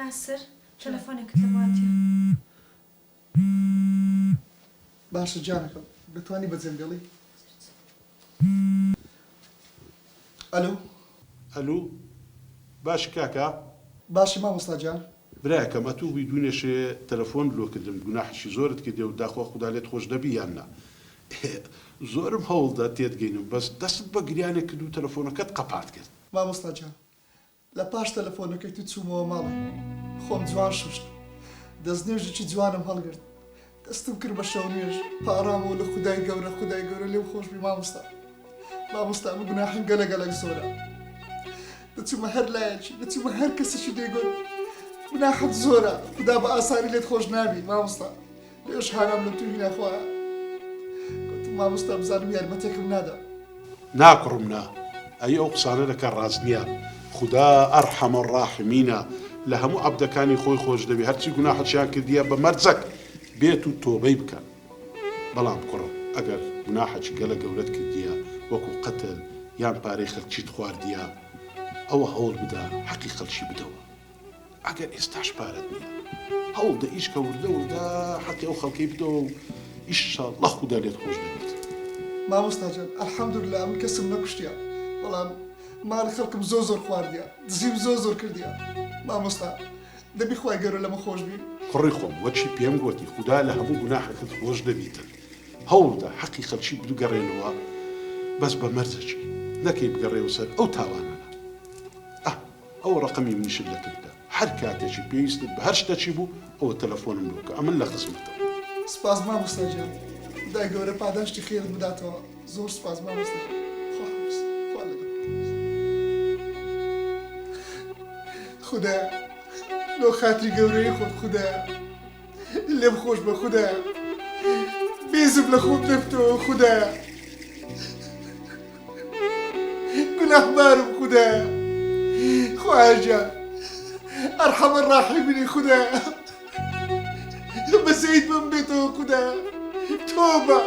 ناصر تەلەفۆنێکت لە ماتیە. باشە جانەکەم دەتوانی بەجێم بێڵی؟ ئەلو ئەلو باش کاکە باشی مامۆستا جان برایەکەم ئەتوو بووی دوونێشێ تەلەفۆن لۆکردم گوناحشی زۆرت کردێ و داخوا خوددا لێت خۆش دەبی یاننا زۆرم هەوڵدا تێتگەینم بەس دەست بە گریانێک کرد و تەلەفۆنەکەت قەپات کرد. مامۆستا جان لە پاش تەلەفۆنەکەی تو چوومەوە ماڵێ خۆم جوان شوشت دەستنێژێکی جوانم هەڵگرت دەستم کرد بە شەو نوێژ پارامەوە لە خودای گەورە لێو خۆشبی مامۆستا ئەمە گوناحم گەلە گەلەک زۆرە دەچوومە هەر لایەکی دەچوومە هەر کەسێکی دەیگوت گوناحت زۆرە خوددا بە ئاسانی لێت خۆش نابی مامۆستا لێش هانام لە تو هیناخوایە گوتم مامۆستا بزانم یارمەتێکم نادا ناکڕم نا ئەی ئەو قسانە دەکە ڕاست نییە خوددا ئەرحەمە ڕاحمینە لە هەموو عەبدەکانی خۆی خۆش دەبی هەرچی گوناحەتیان کردیە بە مەرجەک بێت و تۆبەی بکەن بەڵام کوڕم ئەگەر گوناحەکی گەلە گەورەت کردیە وەکو قەتل یان پارەی خەڵکیت خواردیە ئەوە هەوڵ بدە حەقی خەڵکی بدەوە ئەگەر ئێستاش پارەت نییە هەوڵ دە ئیشکە وردە حەقی ئەو خەڵکەی بدەوە و ئیشەڵڵا خوددا لێت خۆش دەبێت. مامۆستا جان ئەلحەمدوللا من کەسم نەکوشتیە بەڵام ماڵی خەڵکم زۆر خواردیە دزیم زۆر کردیە مامۆستا دەبی خوای گەورە لەمە خۆش بی کوڕی خۆم وەچی پێم گوتی خوددا لە هەموو گوناحەکەت خۆش دەبیتن هەوڵدا حەقی خەڵکی بدوگەڕێنەوە بەس بە مەرجەکی نەکەی بگەڕێەوە سەر ئەو تاوانانە ئەو ڕقەمی منیشت لەکردە هەر کاتێکی پێویستت بە هەر شتێکی بوو ئەوە تەلەفۆنم لۆکە ئەمن لە خزمەتەوە. سپاس مامۆستا جان خدای گەورە پاداشتی خێرت بداتەوە زۆر سپاس مامۆستا جان خوددایە لۆ خاتری گەورەی خۆت خوددایە لێم خۆش بە خوددایە بێزم لە خۆت نەفتەوە خوددایە گوناحبارم خوددایە خوایە جان ئەرحەمە ڕاحیمینی خوددایە بەسەیت بم بێتەوە خوددایە تۆبە.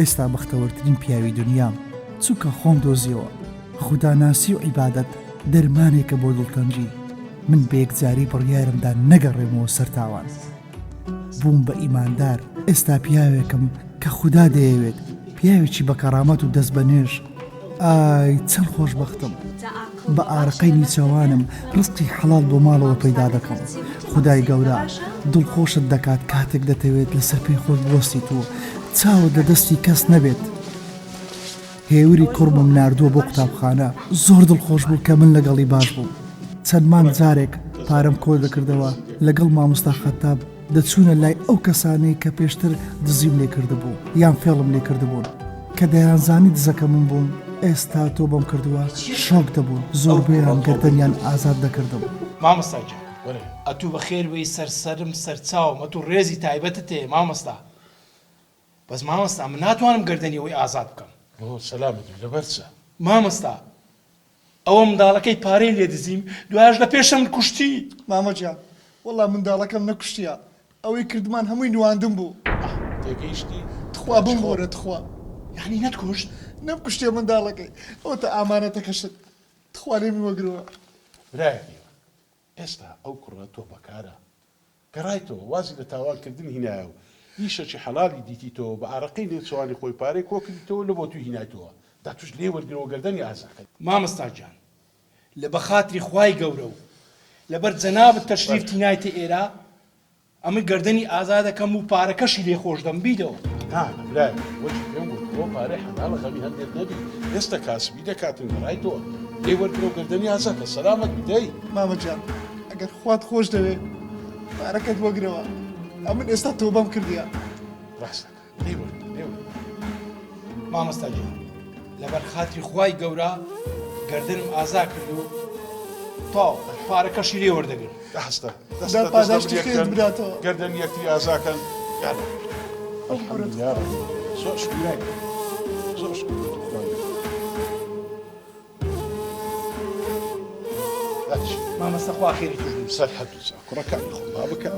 ئێستا بەختەوەرترین پیاوی دنیام چووکە خۆم دۆزیەوە خوداناسی و عیبادەت دەرمانێکە بۆ دڵتەنجی من بە یەکجاری بڕیارمدا نەگەڕێمەوە سەرتاوان بووم بە ئیماندار ئێستا پیاوێکم کە خوددا دەیەوێت پیاوێکی بە کەرامەت و دەست بە نوێژ ئای چەند خۆشبەختم بە ئارەقەی نیچەوانم ڕزقی حەڵال بۆ ماڵەوە پەیدا دەکەم خودای گەورە دڵخۆشت دەکات کاتێک دەتەوێت لەسەر پێی خۆت بوەستیت و چاوت لە دەستی کەس نەبێت. هێوری کوڕمم ناردووە بۆ قوتابخانە زۆر دڵخۆش بوو کە من لەگەڵی باش بوو چەند مانگ جارێک پارەم کۆ دەکردەوە لەگەڵ مامۆستا خەتاب دەچوونە لای ئەو کەسانەی کە پێشتر دزیم لێ کردبوو یان فێڵم لێ کردبوون کە دەیانزانی دزەکە من بوون ئێستا تۆ بەم کردووە شۆک دەبوون زۆربەیان گەردەنیان ئازاد دەکردم. مامۆستا جان ئەتوو بە خێر وەی سەرسەرم سەرچاوم ئەتوو ڕێزی تایبەتت هەیە مامۆستا بەس مامۆستا من ناتوانم گەردەنی ئەوەی ئازاد بکەم. سەلامت لەبەرچە مامۆستا ئەوە منداڵەکەی پارەی لێ دزیم دوایش لە پێشم کوشتی. مامە جان وەڵا منداڵەکەم نەکوشتیە ئەوەی کردمان هەمووی نواندم بوو تێگەیشتی تخوا بم بۆرە تخوا یعنی نەتکوشت نەمکوشتێ منداڵەکەی ئەوە تا ئامانەتەکەشت تخوا لێمی وەگرەوە. برایەکی ئێستا ئەو کوڕە تۆ بەکارە گەڕایتەوە وازی لە تاوانکردن هینایە و هیچێکی حەڵالی دیتیتەوە بە ئارەقەی نێچوانی خۆی پارەی کۆ کردیتەوە لە بۆ تو هینایتەوە دا توش لێ وەرگرەوە گەردەنی ئازاکەت. مامۆستا جان لە بەخاتری خوای گەورە و لەبەر جەنابەت تەشریف تینایتە ئێرە ئەمە گەردەنی ئازادەکەم و پارەکەشی لێ خۆش دەم بیدەوە. برای وەچی پێم گوت بۆ پارەی حەڵالە غەمی هەندێک نەبی ئێستا کاسبی دەکاتن گەڕایتەوە لێ وەرگرەوە گەردەنی ئازاکە سەلامەت بدەی. مامە جان ئەگەر خوات خۆش دەوێت پارەکەت وەگرەوە ئەمن ئێستا تۆبەم کردیە. ڕاستە لێ وەرگرە مامۆستا جان لەبەر خاتری خوای گەورە گەردەنم ئازا کرد و تاو پارەکەشی لێ وەردەگرن. هەستە پاداشتی خێرت بداتەوە گەردەنی یەکتری ئازاکەن زۆر شکرای زۆر شکر. هاتشي مامەستە خوا خێری توش بنووسێت. سەر حەدووسا کوڕەکانی خۆم با بکە